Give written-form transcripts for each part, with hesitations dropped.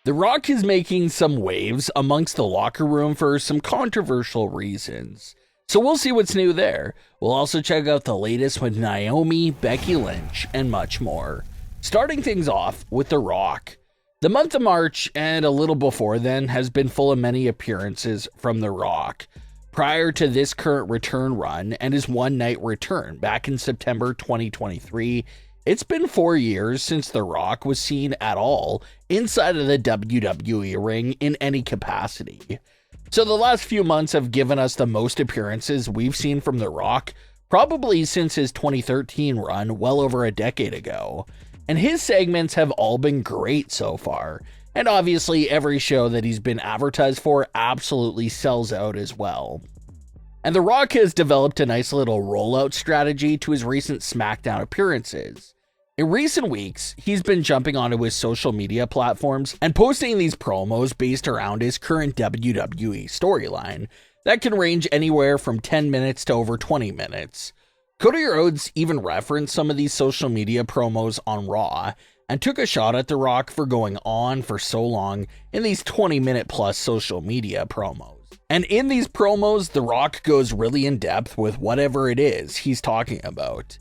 The Rock is making some waves amongst the locker room for some controversial reasons. So we'll see what's new there. We'll also check out the latest with Naomi, Becky Lynch, and much more. Starting things off with The Rock. The month of March, and a little before then, has been full of many appearances from The Rock. Prior to this current return run and his one-night return back in September 2023, it's been 4 years since The Rock was seen at all inside of the WWE ring in any capacity. So the last few months have given us the most appearances we've seen from The Rock, probably since his 2013 run well over a decade ago. And his segments have all been great so far. And obviously every show that he's been advertised for absolutely sells out as well. And The Rock has developed a nice little rollout strategy to his recent SmackDown appearances. In recent weeks, he's been jumping onto his social media platforms and posting these promos based around his current WWE storyline that can range anywhere from 10 minutes to over 20 minutes. Cody Rhodes even referenced some of these social media promos on Raw and took a shot at The Rock for going on for so long in these 20-minute plus social media promos. And in these promos, The Rock goes really in depth with whatever it is he's talking about.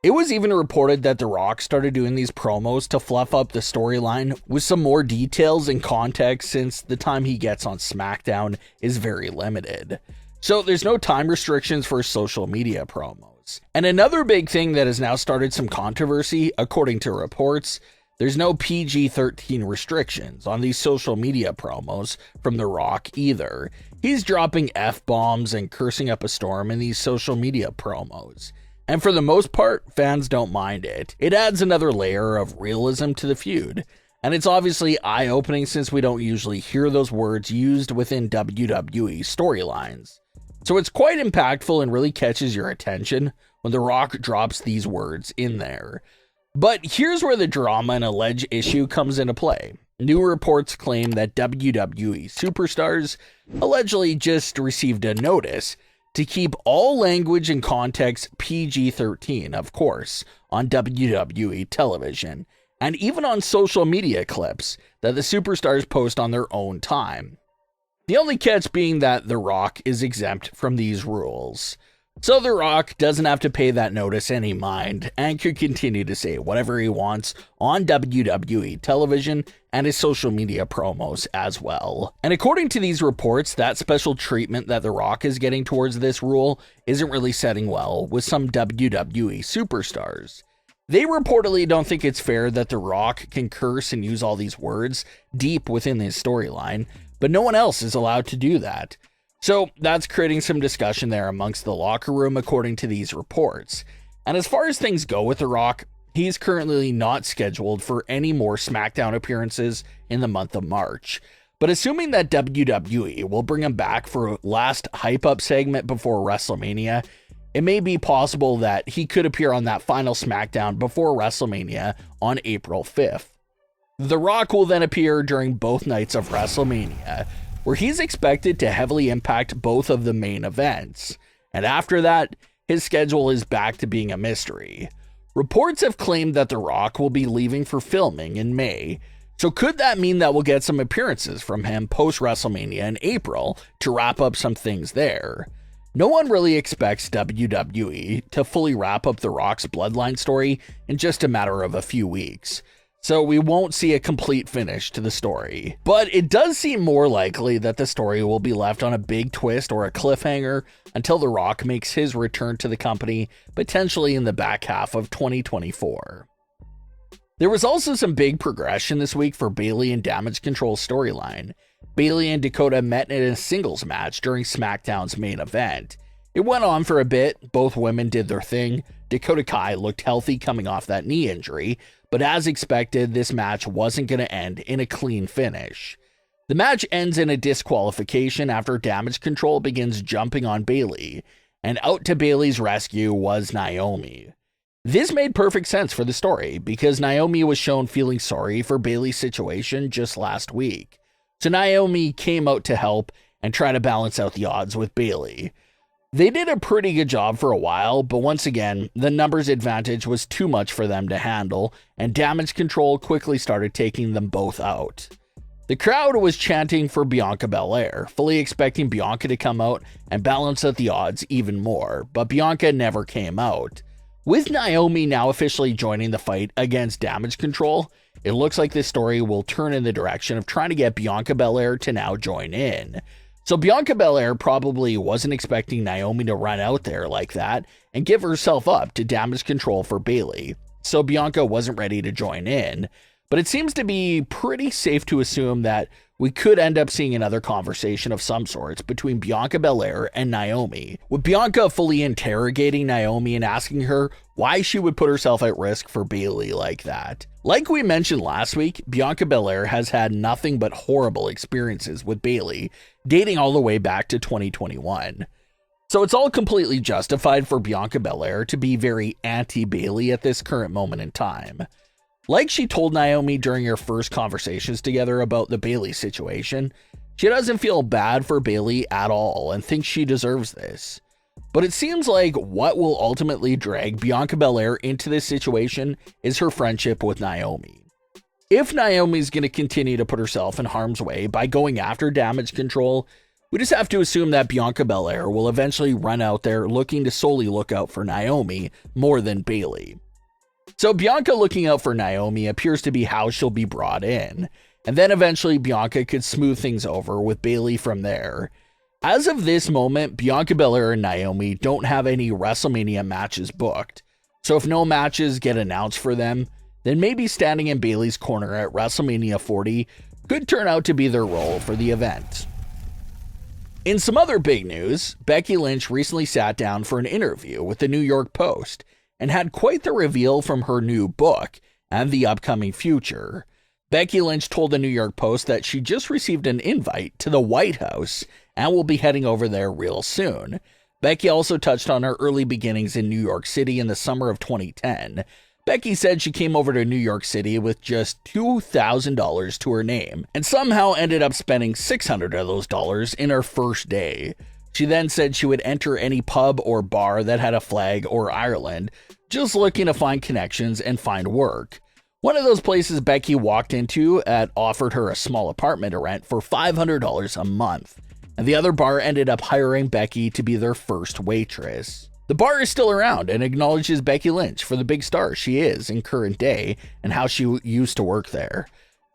It was even reported that The Rock started doing these promos to fluff up the storyline with some more details and context, since the time he gets on SmackDown is very limited. So there's no time restrictions for social media promos. And another big thing that has now started some controversy, according to reports, there's no PG-13 restrictions on these social media promos from The Rock either. He's dropping F-bombs and cursing up a storm in these social media promos. And for the most part, fans don't mind it. It adds another layer of realism to the feud. And it's obviously eye-opening since we don't usually hear those words used within WWE storylines. So it's quite impactful and really catches your attention when The Rock drops these words in there. But here's where the drama and alleged issue comes into play. New reports claim that WWE superstars allegedly just received a notice to keep all language and context PG-13, of course, on WWE television, and even on social media clips that the superstars post on their own time. The only catch being that The Rock is exempt from these rules. So The Rock doesn't have to pay that notice any mind and could continue to say whatever he wants on WWE television and his social media promos as well. And according to these reports, that special treatment that The Rock is getting towards this rule isn't really setting well with some WWE superstars. They reportedly don't think it's fair that The Rock can curse and use all these words deep within his storyline, but no one else is allowed to do that. So that's creating some discussion there amongst the locker room, according to these reports. And as far as things go with The Rock, he's currently not scheduled for any more SmackDown appearances in the month of March. But assuming that WWE will bring him back for a last hype-up segment before WrestleMania, it may be possible that he could appear on that final SmackDown before WrestleMania on April 5th. The Rock will then appear during both nights of WrestleMania, where he's expected to heavily impact both of the main events. And after that, his schedule is back to being a mystery. Reports have claimed that The Rock will be leaving for filming in May. So could that mean that we'll get some appearances from him post-WrestleMania in April to wrap up some things there? No one really expects WWE to fully wrap up The Rock's Bloodline story in just a matter of a few weeks. So we won't see a complete finish to the story. But it does seem more likely that the story will be left on a big twist or a cliffhanger until The Rock makes his return to the company, potentially in the back half of 2024. There was also some big progression this week for Bayley and Damage CTRL's storyline. Bayley and Dakota met in a singles match during SmackDown's main event. It went on for a bit, both women did their thing. Dakota Kai looked healthy coming off that knee injury, but as expected, this match wasn't going to end in a clean finish. The match ends in a disqualification after Damage CTRL begins jumping on Bayley, and out to Bayley's rescue was Naomi. This made perfect sense for the story, because Naomi was shown feeling sorry for Bayley's situation just last week. So Naomi came out to help and try to balance out the odds with Bayley. They did a pretty good job for a while, but once again, the numbers advantage was too much for them to handle, and Damage CTRL quickly started taking them both out. The crowd was chanting for Bianca Belair, fully expecting Bianca to come out and balance out the odds even more, but Bianca never came out. With Naomi now officially joining the fight against Damage CTRL, it looks like this story will turn in the direction of trying to get Bianca Belair to now join in. So Bianca Belair probably wasn't expecting Naomi to run out there like that and give herself up to Damage CTRL for Bayley, so Bianca wasn't ready to join in. But it seems to be pretty safe to assume that we could end up seeing another conversation of some sorts between Bianca Belair and Naomi, with Bianca fully interrogating Naomi and asking her why she would put herself at risk for Bayley like that. Like we mentioned last week, Bianca Belair has had nothing but horrible experiences with Bayley, dating all the way back to 2021. So it's all completely justified for Bianca Belair to be very anti-Bayley at this current moment in time. Like she told Naomi during her first conversations together about the Bayley situation, she doesn't feel bad for Bayley at all and thinks she deserves this. But it seems like what will ultimately drag Bianca Belair into this situation is her friendship with Naomi. If Naomi's going to continue to put herself in harm's way by going after Damage CTRL, we just have to assume that Bianca Belair will eventually run out there looking to solely look out for Naomi more than Bayley. So Bianca looking out for Naomi appears to be how she'll be brought in, and then eventually Bianca could smooth things over with Bayley from there. As of this moment, Bianca Belair and Naomi don't have any WrestleMania matches booked, so if no matches get announced for them, then maybe standing in Bayley's corner at WrestleMania 40 could turn out to be their role for the event. In some other big news, Becky Lynch recently sat down for an interview with the New York Post, and had quite the reveal from her new book and the upcoming future. Becky Lynch told the New York Post that she just received an invite to the White House and will be heading over there real soon. Becky also touched on her early beginnings in New York City in the summer of 2010. Becky said she came over to New York City with just $2,000 to her name and somehow ended up spending $600 of those dollars in her first day. She then said she would enter any pub or bar that had a flag or Ireland, just looking to find connections and find work. One of those places Becky walked into offered her a small apartment to rent for $500 a month, and the other bar ended up hiring Becky to be their first waitress. The bar is still around and acknowledges Becky Lynch for the big star she is in current day and how she used to work there.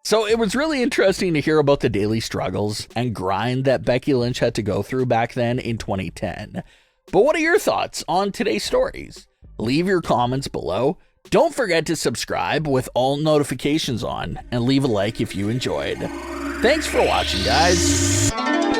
So it was really interesting to hear about the daily struggles and grind that Becky Lynch had to go through back then in 2010. But what are your thoughts on today's stories? Leave your comments below. Don't forget to subscribe with all notifications on and leave a like if you enjoyed. Thanks for watching, guys.